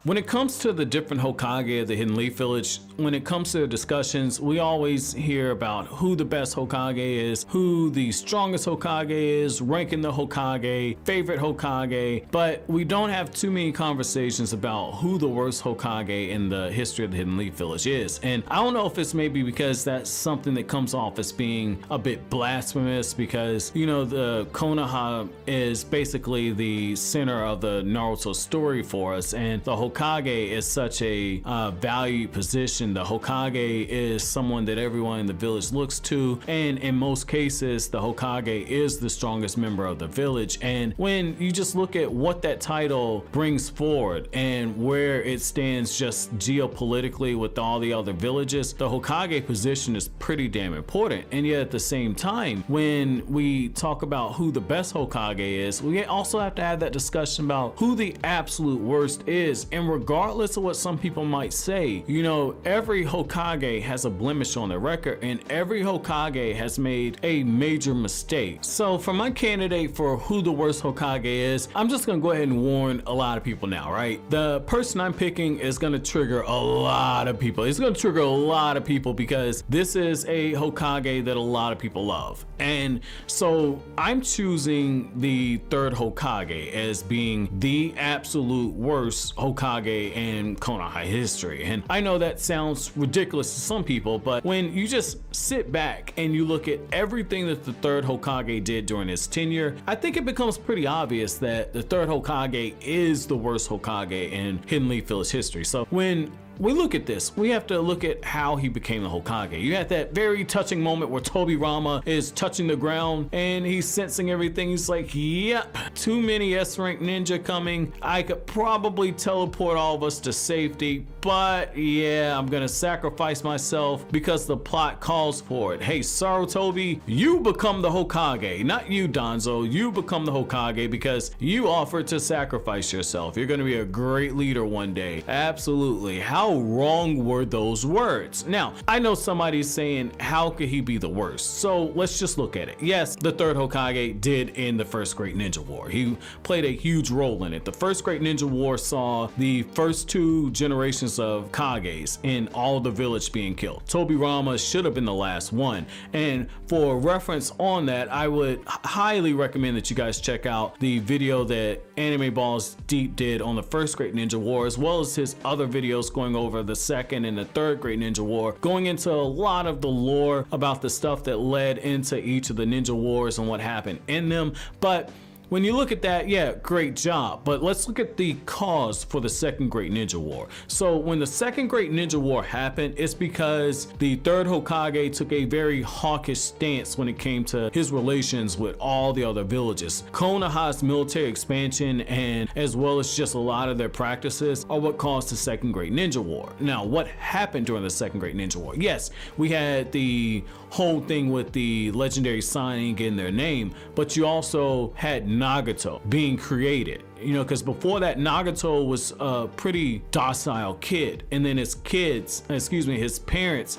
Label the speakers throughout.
Speaker 1: when it comes to the different Hokage of the Hidden Leaf Village, when it comes to the discussions, we always hear about who the best Hokage is, who the strongest Hokage is, ranking the Hokage, favorite Hokage, but we don't have too many conversations about who the worst Hokage in the history of the Hidden Leaf Village is. And I don't know if it's maybe because that's something that comes off as being a bit blasphemous, because, you know, the Konoha is basically the center of the Naruto story for us, and the Hokage is such a valued position. The Hokage is someone that everyone in the village looks to, and in most cases the Hokage is the strongest member of the village. And when you just look at what that title brings forward and where it stands just geopolitically with all the other villages, the Hokage position is pretty damn important. And yet at the same time, when we talk about who the best Hokage is, we also have to have that discussion about who the absolute worst is. And regardless of what some people might say, you know, every Hokage has a blemish on their record, and every Hokage has made a major mistake. So for my candidate for who the worst Hokage is, I'm just gonna go ahead and warn a lot of people now, right? The person I'm picking is gonna trigger a lot of people. It's gonna trigger a lot of people because this is a Hokage that a lot of people love. And so I'm choosing the third Hokage as being the absolute worst Hokage in Konoha history. And I know that sounds ridiculous to some people, but when you just sit back and you look at everything that the third Hokage did during his tenure, I think it becomes pretty obvious that the third Hokage is the worst Hokage in Hidden Leaf Village history. So when we look at this, we have to look at how he became the Hokage. You had that very touching moment where Tobirama is touching the ground and he's sensing everything. He's like, yep, too many S-rank ninja coming. I could probably teleport all of us to safety, but yeah, I'm gonna sacrifice myself because the plot calls for it. Hey, Sarutobi, you become the Hokage, not you, Danzo. You become the Hokage because you offered to sacrifice yourself. You're gonna be a great leader one day. Absolutely. How wrong were those words? Now, I know somebody's saying, how could he be the worst? So let's just look at it. Yes, the third Hokage did end the First Great Ninja War. He played a huge role in it. The First Great Ninja War saw the first two generations of Kages in all the village being killed. Tobirama should have been the last one. And for reference on that, I would highly recommend that you guys check out the video that Anime Balls Deep did on the First Great Ninja War, as well as his other videos going over the second and the third Great Ninja War, going into a lot of the lore about the stuff that led into each of the ninja wars and what happened in them. But when you look at that, yeah, great job. But let's look at the cause for the Second Great Ninja War. So when the Second Great Ninja War happened, it's because the third Hokage took a very hawkish stance when it came to his relations with all the other villages. Konoha's military expansion, and as well as just a lot of their practices, are what caused the Second Great Ninja War. Now, what happened during the Second Great Ninja War? Yes, we had the whole thing with the legendary signing in their name, but you also had Nagato being created. You know, because before that, Nagato was a pretty docile kid, and then his parents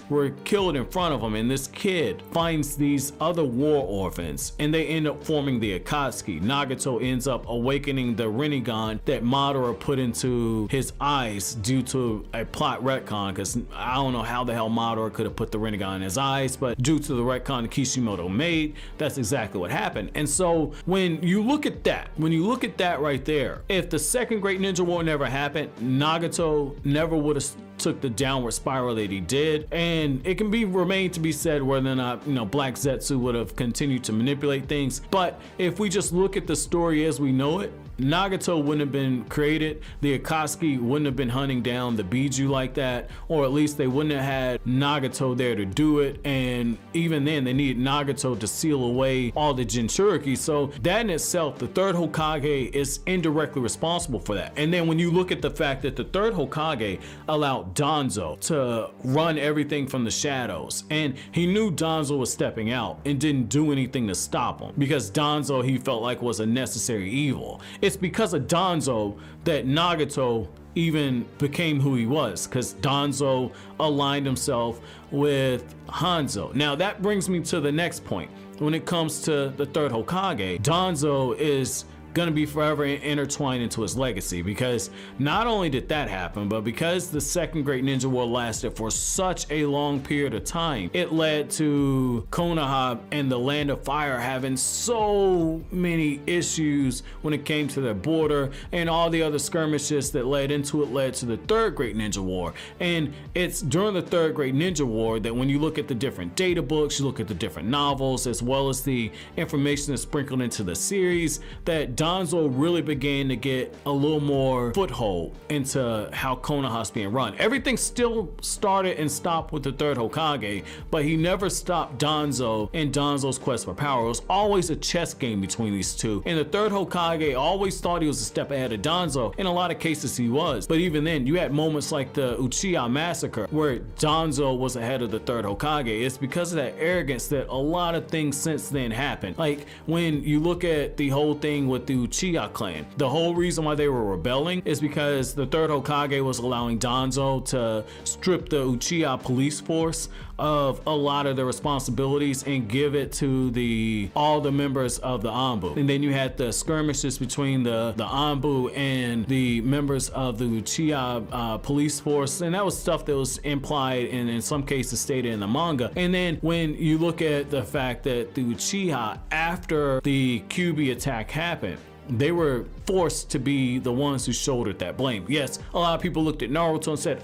Speaker 1: were killed in front of him, and this kid finds these other war orphans, and they end up forming the Akatsuki. Nagato ends up awakening the Rinnegan that Madara put into his eyes due to a plot retcon, because I don't know how the hell Madara could have put the Rinnegan in his eyes, but due to the retcon Kishimoto made, that's exactly what happened. And so when you look at that right there, if the Second Great Ninja War never happened, Nagato never would have took the downward spiral that he did, and it can remain to be said whether or not, you know, Black Zetsu would have continued to manipulate things. But if we just look at the story as we know it, Nagato wouldn't have been created, the Akatsuki wouldn't have been hunting down the Biju like that, or at least they wouldn't have had Nagato there to do it, and even then they needed Nagato to seal away all the Jinchuriki. So that in itself, the third Hokage is indirectly responsible for that. And then when you look at the fact that the third Hokage allowed Danzo to run everything from the shadows, and he knew Danzo was stepping out and didn't do anything to stop him, because Danzo he felt like was a necessary evil. It's because of Danzo that Nagato even became who he was, because Danzo aligned himself with Hanzo. Now that brings me to the next point. When it comes to the third Hokage, Danzo is gonna be forever intertwined into his legacy, because not only did that happen, but because the Second Great Ninja War lasted for such a long period of time, it led to Konoha and the Land of Fire having so many issues when it came to their border, and all the other skirmishes that led into it led to the Third Great Ninja War. And it's during the Third Great Ninja War that when you look at the different data books, you look at the different novels, as well as the information that's sprinkled into the series, that Danzo really began to get a little more foothold into how Konoha's being run. Everything still started and stopped with the Third Hokage, but he never stopped Danzo and Danzo's quest for power. It was always a chess game between these two, and the Third Hokage always thought he was a step ahead of Danzo. In a lot of cases he was, but even then you had moments like the Uchiha massacre where Danzo was ahead of the Third Hokage. It's because of that arrogance that a lot of things since then happened. Like when you look at the whole thing with the Uchiha clan, the whole reason why they were rebelling is because the Third Hokage was allowing Danzo to strip the Uchiha police force of a lot of their responsibilities and give it to all the members of the Anbu. And then you had the skirmishes between the Anbu and the members of the Uchiha police force, and that was stuff that was implied and in some cases stated in the manga. And then when you look at the fact that the Uchiha, after the Kyuubi attack happened, they were forced to be the ones who shouldered that blame. Yes, a lot of people looked at Naruto and said,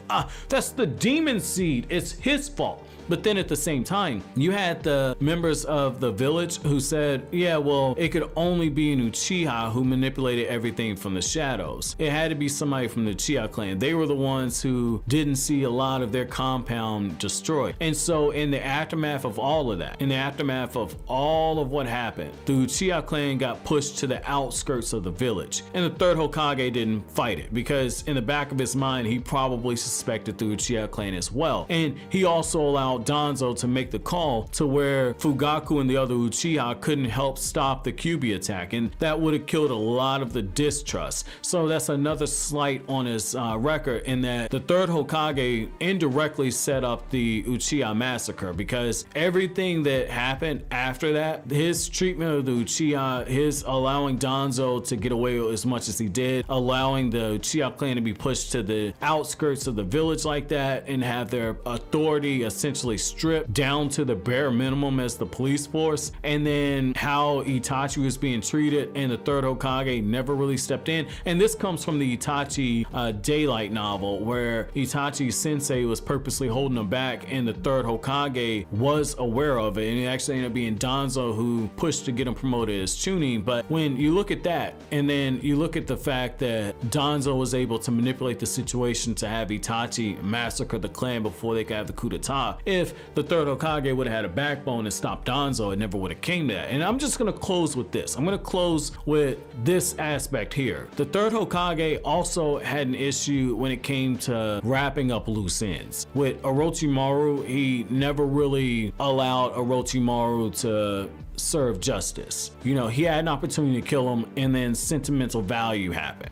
Speaker 1: that's the demon seed, it's his fault. But then at the same time, you had the members of the village who said, yeah, well, it could only be an Uchiha who manipulated everything from the shadows. It had to be somebody from the Uchiha clan. They were the ones who didn't see a lot of their compound destroyed. And so in the aftermath of all of that, in the aftermath of all of what happened, the Uchiha clan got pushed to the outskirts of the village. And the Third Hokage didn't fight it because in the back of his mind, he probably suspected the Uchiha clan as well. And he also allowed Danzo to make the call to where Fugaku and the other Uchiha couldn't help stop the Kyuubi attack, and that would have killed a lot of the distrust. So that's another slight on his record, in that the Third Hokage indirectly set up the Uchiha massacre, because everything that happened after that, his treatment of the Uchiha, his allowing Danzo to get away with as much as he did, allowing the Uchiha clan to be pushed to the outskirts of the village like that and have their authority essentially stripped down to the bare minimum as the police force, and then how Itachi was being treated and the Third Hokage never really stepped in. And this comes from the Itachi Daylight novel, where Itachi sensei was purposely holding him back and the Third Hokage was aware of it, and it actually ended up being Danzo who pushed to get him promoted as Chunin. But when you look at that and then you look at the fact that Danzo was able to manipulate the situation to have Itachi massacre the clan before they could have the coup d'etat, if the Third Hokage would have had a backbone and stopped Danzo, it never would have came to that. And I'm just gonna close with this. I'm gonna close with this aspect here. The Third Hokage also had an issue when it came to wrapping up loose ends. With Orochimaru, he never really allowed Orochimaru to serve justice. You know, he had an opportunity to kill him, and then sentimental value happened.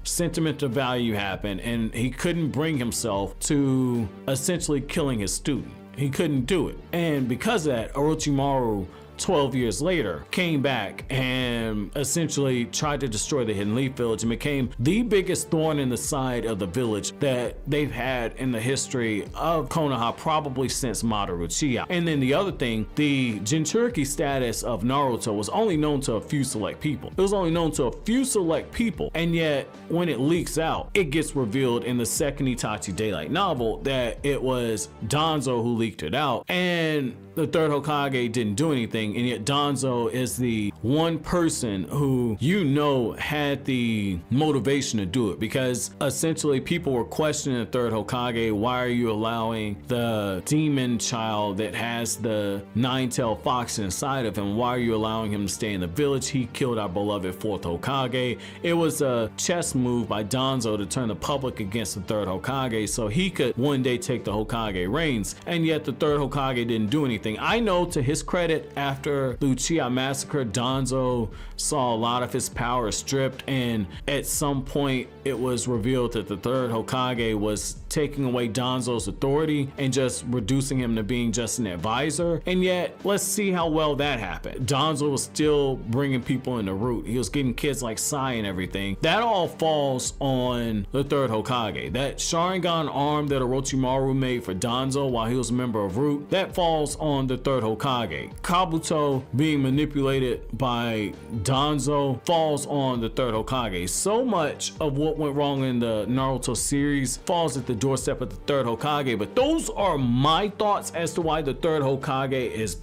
Speaker 1: And he couldn't bring himself to essentially killing his student. He couldn't do it. And because of that, Orochimaru 12 years later came back and essentially tried to destroy the Hidden Leaf Village and became the biggest thorn in the side of the village that they've had in the history of Konoha, probably since Madara Uchiha. And then the other thing, the Jinchuriki status of Naruto was only known to a few select people. It was only known to a few select people, and yet when it leaks out, it gets revealed in the second Itachi Daylight novel that it was Danzo who leaked it out, and the Third Hokage didn't do anything, and yet Danzo is the one person who, you know, had the motivation to do it, because essentially people were questioning the Third Hokage. Why are you allowing the demon child that has the nine-tailed fox inside of him, why are you allowing him to stay in the village? He killed our beloved Fourth Hokage. It was a chess move by Danzo to turn the public against the Third Hokage so he could one day take the Hokage reins, and yet the Third Hokage didn't do anything. I know, to his credit, after the Uchiha massacre, Danzo saw a lot of his power stripped, and at some point it was revealed that the Third Hokage was taking away Danzo's authority and just reducing him to being just an advisor. And yet, let's see how well that happened. Danzo was still bringing people in the root. He was getting kids like Sai and everything. That all falls on the third Hokage. That Sharingan arm that Orochimaru made for Danzo while he was a member of Root, that falls on the third Hokage. Kabuto being manipulated by Danzo falls on the third Hokage. So much of what went wrong in the Naruto series falls at the doorstep of the third Hokage, but those are my thoughts as to why the third Hokage is